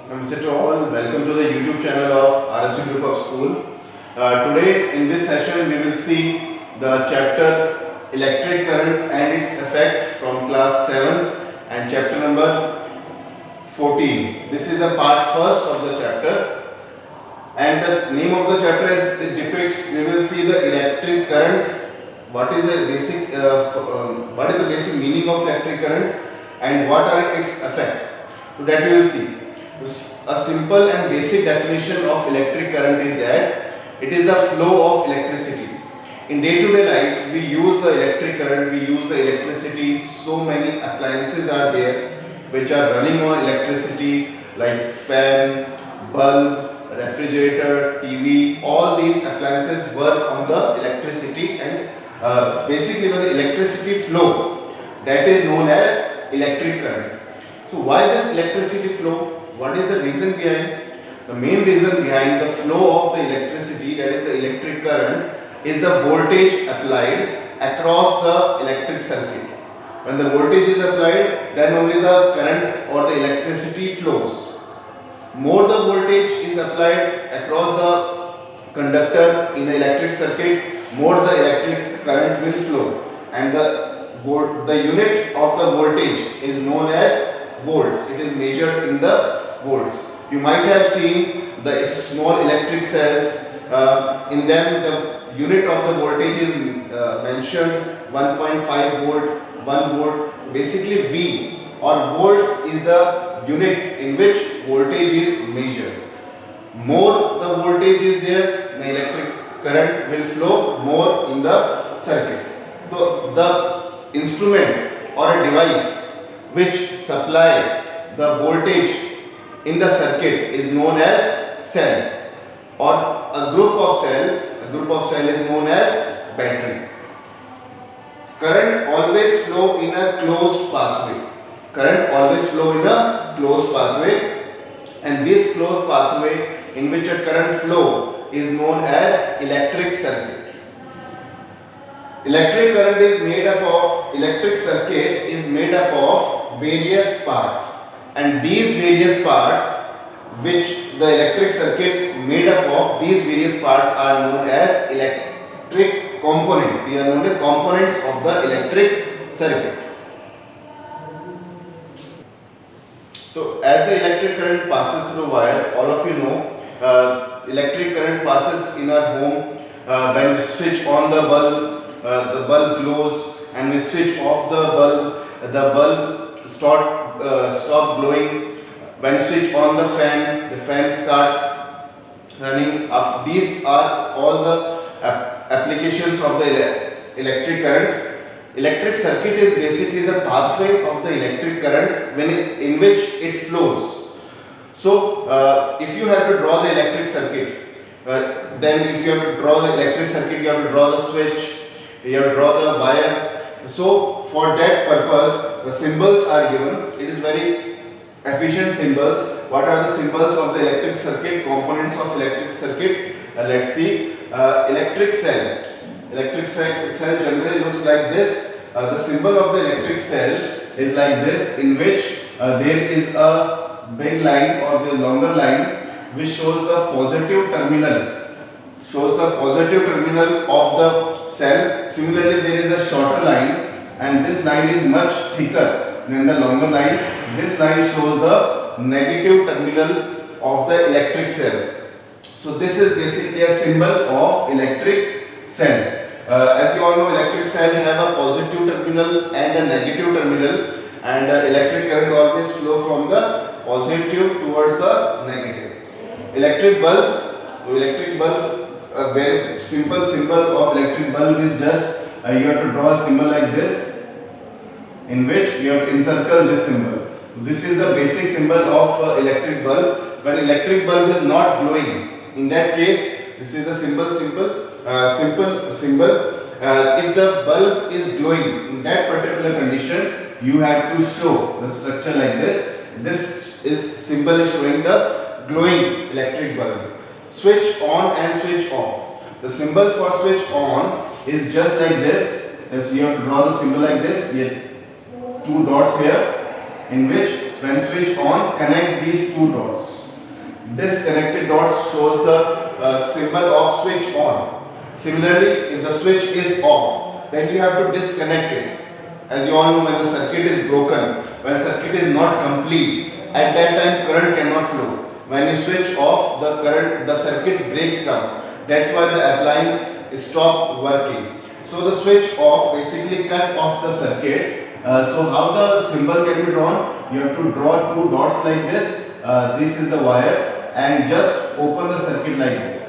Namaste to all. Welcome to the YouTube channel of RSU Group of School. Today in this session we will see the chapter Electric Current and its Effect from class 7th and chapter number 14. This is the part first of the chapter, and the name of the chapter is it depicts. We will see the electric current. What is the basic meaning of electric current and what are its effects? So that we will see. A simple and basic definition of electric current is that it is the flow of electricity. In day-to-day life, we use the electric current, we use the electricity. So many appliances are there which are running on electricity, like fan, bulb, refrigerator, TV. All these appliances work on the electricity, and basically when the electricity flow, that is known as electric current. So why this electricity flow? What is the reason behind? The main reason behind the flow of the electricity, that is the electric current, is the voltage applied across the electric circuit. When the voltage is applied, then only the current or the electricity flows. More the voltage is applied across the conductor in the electric circuit, more the electric current will flow, and the unit of the voltage is known as volts. It is measured in the volts. You might have seen the small electric cells. In them the unit of the voltage is mentioned 1.5 volt, 1 volt. Basically V or volts is the unit in which voltage is measured. More the voltage is there, the electric current will flow more in the circuit. So the instrument or a device which supply the voltage in the circuit is known as cell, or a group of cell is known as battery. Current always flow in a closed pathway. And this closed pathway in which a current flow is known as electric circuit. Electric circuit is made up of various parts, and these various parts which the electric circuit made up of, these various parts are known as electric components. They are known as components of the electric circuit. So as the electric current passes through wire, all of you know, electric current passes in our home. When we switch on the bulb glows, and we switch off the bulb stop glowing. When switch on the fan starts running. These are all the applications of the electric current. Electric circuit is basically the pathway of the electric current in which it flows. So if you have to draw the electric circuit, then if you have to draw the electric circuit, you have to draw the switch, you have to draw the wire. So for that purpose, the symbols are given. It is very efficient symbols. What are the symbols of the electric circuit? Components of electric circuit. Let's see. Electric cell. Electric cell generally looks like this. The symbol of the electric cell is like this, in which there is a big line or the longer line which shows the positive terminal. Of the cell. Similarly, there is a shorter line, and this line is much thicker than the longer line. This line shows the negative terminal of the electric cell. So this is basically a symbol of electric cell. As you all know, electric cell have a positive terminal and a negative terminal, and electric current always flow from the positive towards the negative. Electric bulb. A very simple symbol of electric bulb is just you have to draw a symbol like this, in which you have to encircle this symbol. This is the basic symbol of electric bulb. When electric bulb is not glowing, in that case, this is the simple symbol. If the bulb is glowing, in that particular condition, you have to show the structure like this. This symbol is showing the glowing electric bulb. Switch on and switch off. The symbol for switch on is just like this. As you have to draw the symbol like this. Here, two dots here, in which when switch on, connect these two dots. This connected dots shows the symbol of switch on. Similarly, if the switch is off, then you have to disconnect it. As you all know, when the circuit is broken, when circuit is not complete, at that time current cannot flow. When you switch off, the circuit breaks down. That's why the appliance stop working. So the switch off basically cut off the circuit. So how the symbol can be drawn? You have to draw two dots like this. This is the wire, and just open the circuit like this.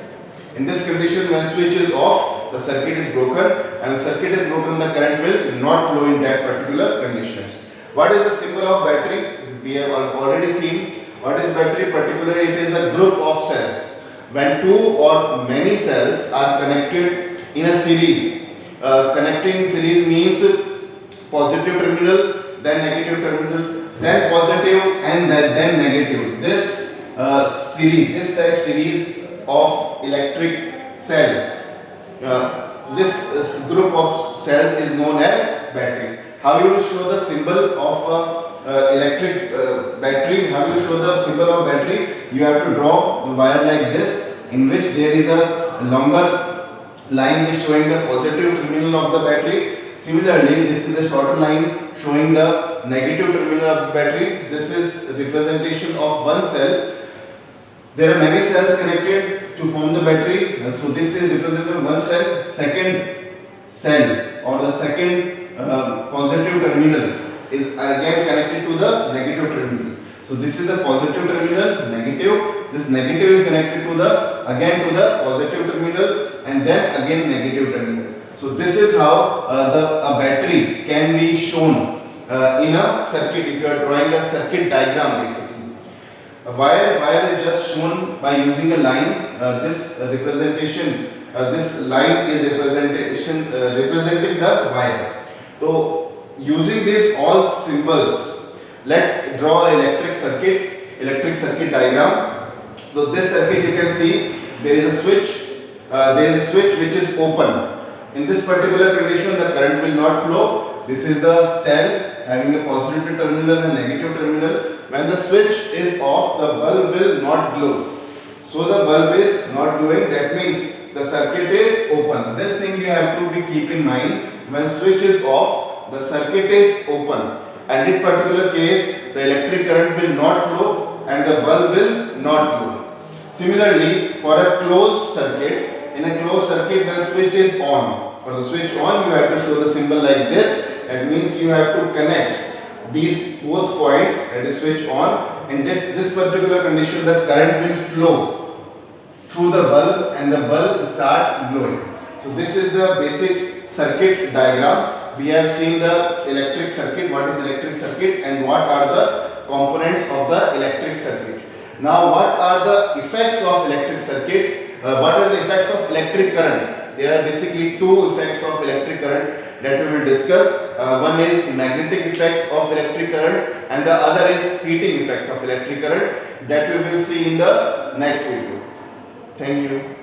In this condition, when switch is off, the circuit is broken, and the circuit is broken, the current will not flow in that particular condition. What is the symbol of battery? We have already seen. What is battery? Particularly, it is a group of cells. When two or many cells are connected in a series, connecting series means positive terminal, then negative terminal, then positive, and then negative. This this type series of electric cell, this group of cells is known as battery. How you will show the symbol of electric battery? How you show the symbol of battery? You have to draw a wire like this, in which there is a longer line is showing the positive terminal of the battery. Similarly, this is the shorter line showing the negative terminal of the battery. This is representation of one cell. There are many cells connected to form the battery. So this is represented one cell. Second cell or the second positive terminal is again connected to the negative terminal. So this is the positive terminal, negative. This negative is connected to the again to the positive terminal, and then again negative terminal. So this is how a battery can be shown in a circuit. If you are drawing a circuit diagram, basically. A wire is just shown by using a line. This representation, this line is representing the wire. So using these all symbols, let's draw an electric circuit diagram. So this circuit, you can see there is a switch. There is a switch which is open. In this particular condition, the current will not flow. This is the cell having a positive terminal and negative terminal. When the switch is off, the bulb will not glow. So the bulb is not glowing. That means the circuit is open. This thing you have to keep in mind. When switch is off, the circuit is open. And in particular case, the electric current will not flow and the bulb will not glow. Similarly, for a closed circuit, in a closed circuit, when switch is on. For the switch on, you have to show the symbol like this. That means you have to connect these both points, that is switch on. In this particular condition, the current will flow through the bulb and the bulb start glowing. So this is the basic circuit diagram. We have seen the electric circuit, what is electric circuit and what are the components of the electric circuit. Now what are the effects of electric circuit? What are the effects of electric current? There are basically two effects of electric current that we will discuss. One is magnetic effect of electric current and the other is heating effect of electric current, that we will see in the next video. Thank you.